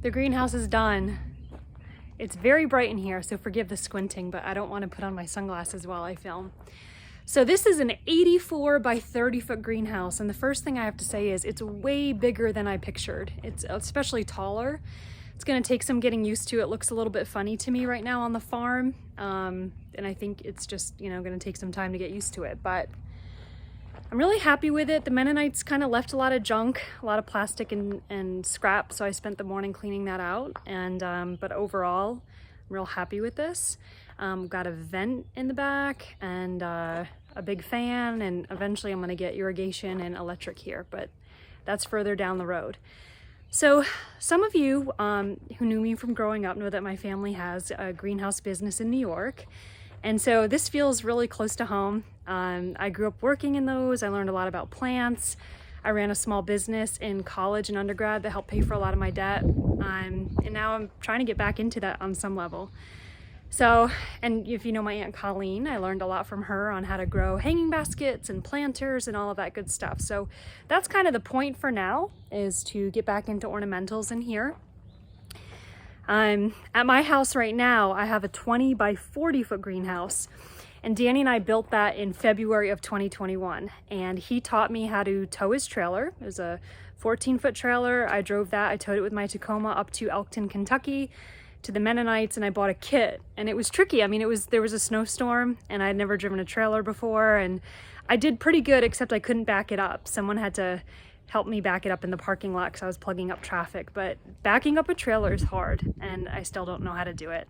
The greenhouse is done. It's very bright in here, so forgive the squinting, but I don't want to put on my sunglasses while I film. So this is an 84 by 30 foot greenhouse, and the first thing I have to say is it's way bigger than I pictured. It's especially taller. It's going to take some getting used to. It looks a little bit funny to me right now on the farm, and I think it's just, you know, going to take some time to get used to it, but I'm really happy with it. The Mennonites kind of left a lot of junk, a lot of plastic and scrap, so I spent the morning cleaning that out, and but overall I'm real happy with this. Got a vent in the back and a big fan, and eventually I'm going to get irrigation and electric here, but that's further down the road. So some of you who knew me from growing up know that my family has a greenhouse business in New York, and so this feels really close to home. I grew up working in those. I learned a lot about plants. I ran a small business in college and undergrad that helped pay for a lot of my debt, and now I'm trying to get back into that on some level. So, and if you know my Aunt Colleen, I learned a lot from her on how to grow hanging baskets and planters and all of that good stuff. So that's kind of the point for now, is to get back into ornamentals in here. At my house right now, I have a 20 by 40 foot greenhouse, and Danny and I built that in February of 2021, and he taught me how to tow his trailer. It was a 14-foot trailer. I drove that. I towed it with my Tacoma up to Elkton, Kentucky, to the Mennonites, and I bought a kit, and it was tricky. I mean, there was a snowstorm, and I'd never driven a trailer before, and I did pretty good, except I couldn't back it up. Someone had to help me back it up in the parking lot because I was plugging up traffic, but backing up a trailer is hard, and I still don't know how to do it.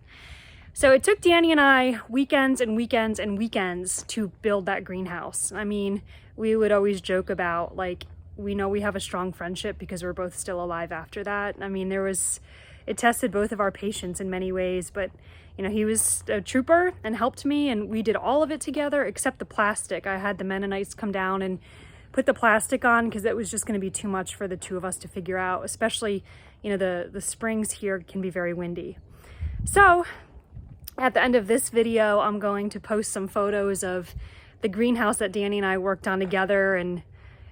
So it took Danny and I weekends and weekends and weekends to build that greenhouse. I mean, we would always joke about, like, we know we have a strong friendship because we're both still alive after that. I mean, it tested both of our patience in many ways, but you know, he was a trooper and helped me, and we did all of it together except the plastic. I had the Mennonites come down and put the plastic on because it was just going to be too much for the two of us to figure out, especially, you know, the springs here can be very windy. So at the end of this video, I'm going to post some photos of the greenhouse that Danny and I worked on together, and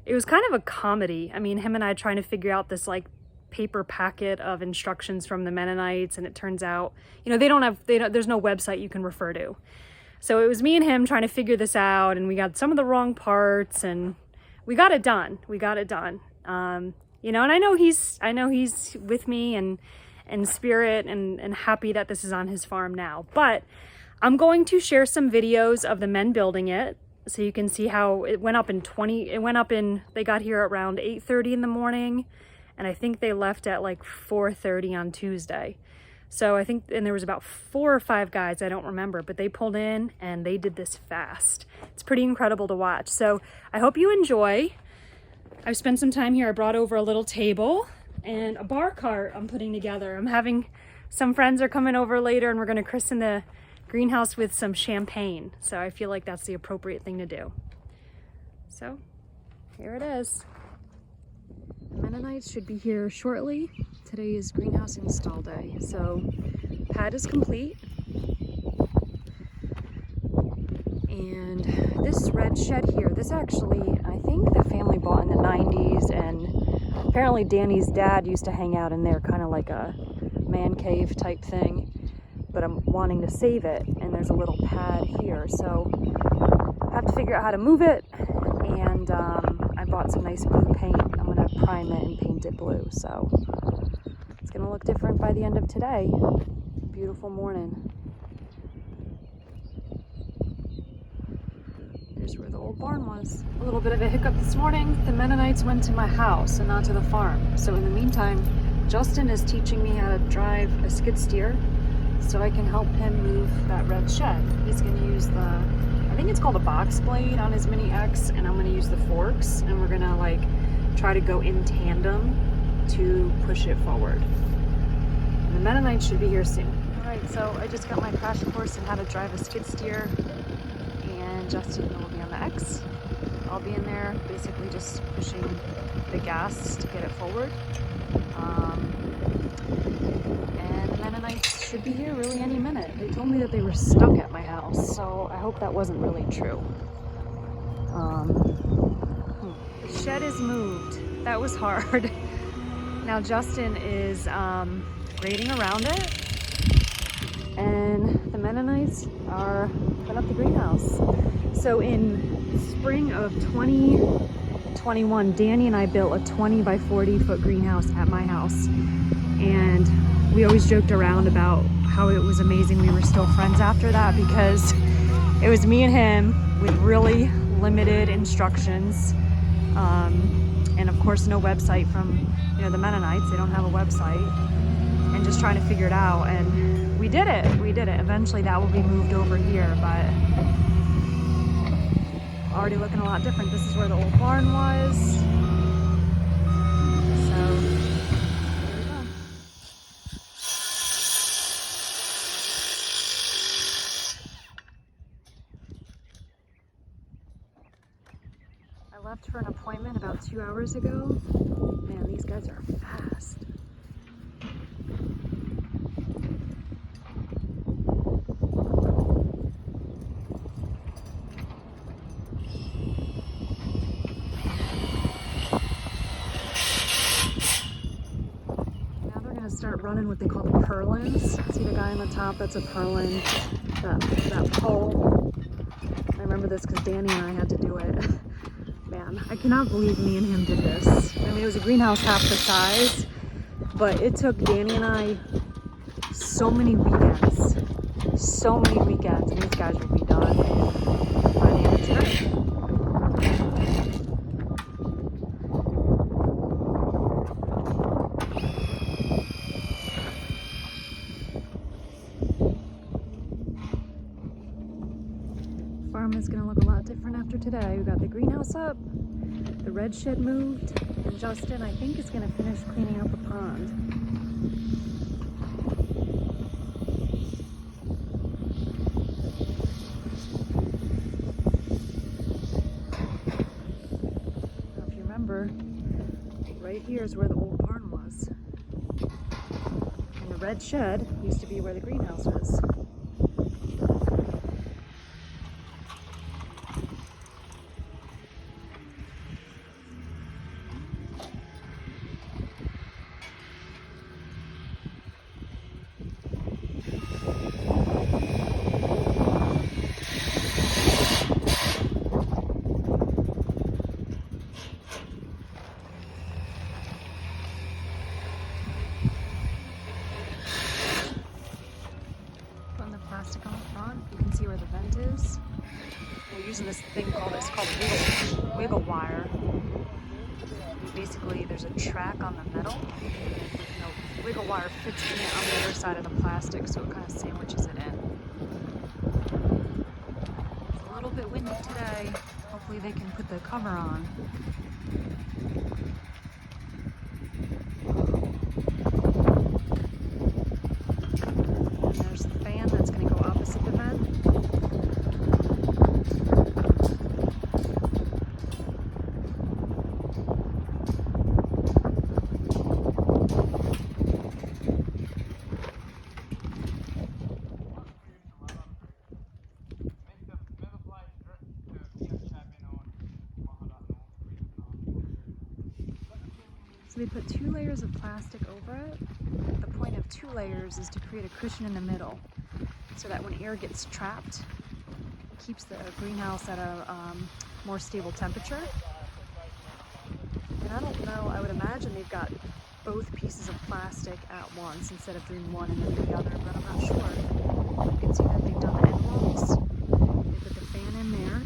it was kind of a comedy. I mean, him and I trying to figure out this like paper packet of instructions from the Mennonites, and it turns out, you know, there's no website you can refer to. So it was me and him trying to figure this out, and we got some of the wrong parts, and we got it done. You know, and I know he's with me and spirit and happy that this is on his farm now. But I'm going to share some videos of the men building it, so you can see how it went up they got here around 8:30 in the morning, and I think they left at like 4:30 on Tuesday. So I think, and there was about 4 or 5 guys, I don't remember, but they pulled in and they did this fast. It's pretty incredible to watch. So I hope you enjoy. I've spent some time here. I brought over a little table and a bar cart I'm putting together. I'm having some friends are coming over later, and we're going to christen the greenhouse with some champagne. So I feel like that's the appropriate thing to do. So here it is. The Mennonites should be here shortly. Today is greenhouse install day. So pad is complete. And this red shed here, this actually, I think the family bought in the 90s, and apparently Danny's dad used to hang out in there, kind of like a man cave type thing. But I'm wanting to save it, and there's a little pad here, so I have to figure out how to move it. And I bought some nice blue paint. I'm gonna prime it and paint it blue, so it's gonna look different by the end of today. Beautiful morning. Here's where the old barn was. A little bit of a hiccup this morning. The Mennonites went to my house and not to the farm. So in the meantime, Justin is teaching me how to drive a skid steer so I can help him move that red shed. He's gonna use I think it's called a box blade on his Mini X, and I'm gonna use the forks, and we're gonna like try to go in tandem to push it forward. And the Mennonites should be here soon. All right, so I just got my crash course in how to drive a skid steer, and Justin will be on the X. I'll be in there basically just pushing the gas to get it forward. And the Mennonites should be here really any minute. They told me that they were stuck at my house, so I hope that wasn't really true. The shed is moved. That was hard. Now Justin is grading around it, and the Mennonites are putting up the greenhouse. So in spring of 2021, Danny and I built a 20 by 40 foot greenhouse at my house. And we always joked around about how it was amazing we were still friends after that, because it was me and him with really limited instructions. And of course no website from, you know, the Mennonites. They don't have a website, and just trying to figure it out. And we did it. Eventually that will be moved over here, but already looking a lot different. This is where the old barn was. So here we go. I left for an appointment about 2 hours ago. Man, these guys are fast. Start running what they call the purlins. See the guy on the top? That's a purlin. That pole. I remember this because Danny and I had to do it. Man, I cannot believe me and him did this. I mean, it was a greenhouse half the size, but it took Danny and I so many weekends. And these guys will be done by the end of today. Farm is gonna look a lot different after today. We got the greenhouse up, the red shed moved, and Justin, I think, is gonna finish cleaning up a pond. Now, if you remember, right here is where the old barn was. And the red shed used to be where the greenhouse was. Plastic on the front. You can see where the vent is. We're using this thing called wiggle wire. Basically, there's a track on the metal. The wiggle wire fits in it on the other side of the plastic, so it kind of sandwiches it in. It's a little bit windy today. Hopefully they can put the cover on. So they put 2 layers of plastic over it. The point of 2 layers is to create a cushion in the middle so that when air gets trapped, it keeps the greenhouse at a more stable temperature. And I don't know, I would imagine they've got both pieces of plastic at once instead of doing one and then the other, but I'm not sure. You can see that they've done the end walls. They put the fan in there.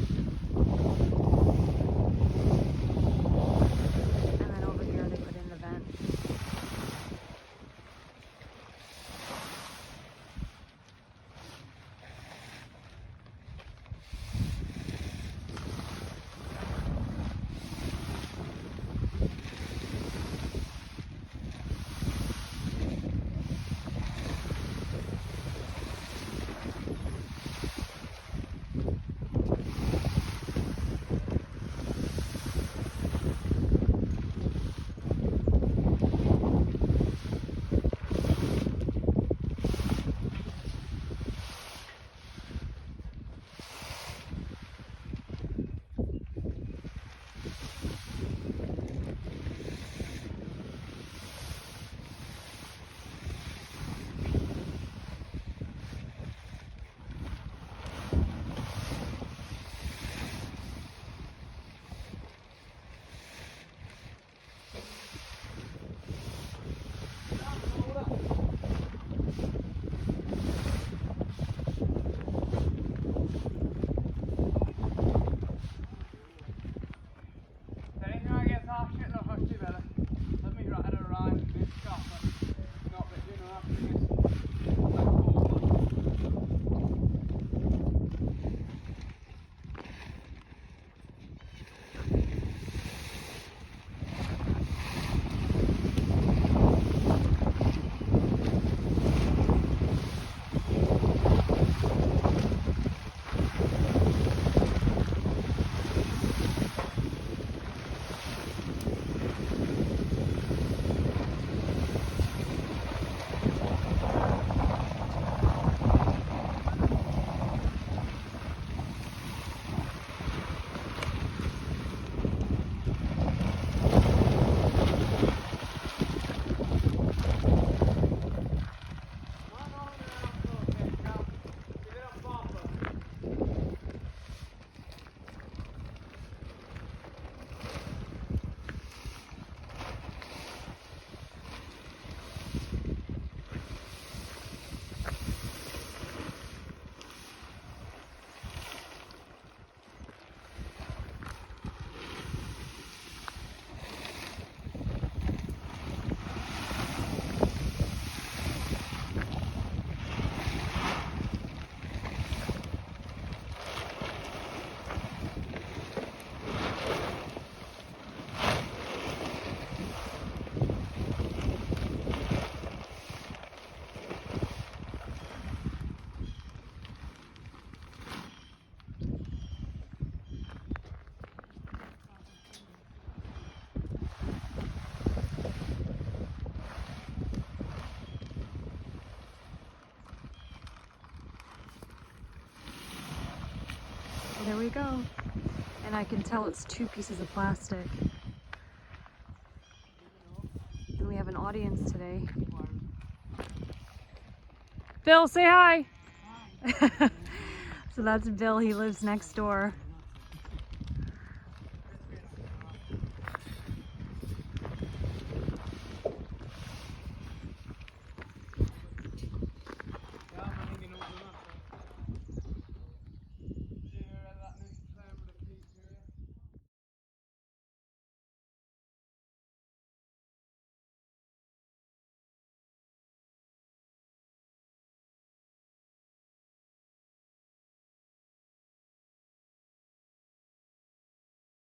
There we go. And I can tell it's 2 pieces of plastic. And we have an audience today. Bill, say hi! So that's Bill, he lives next door.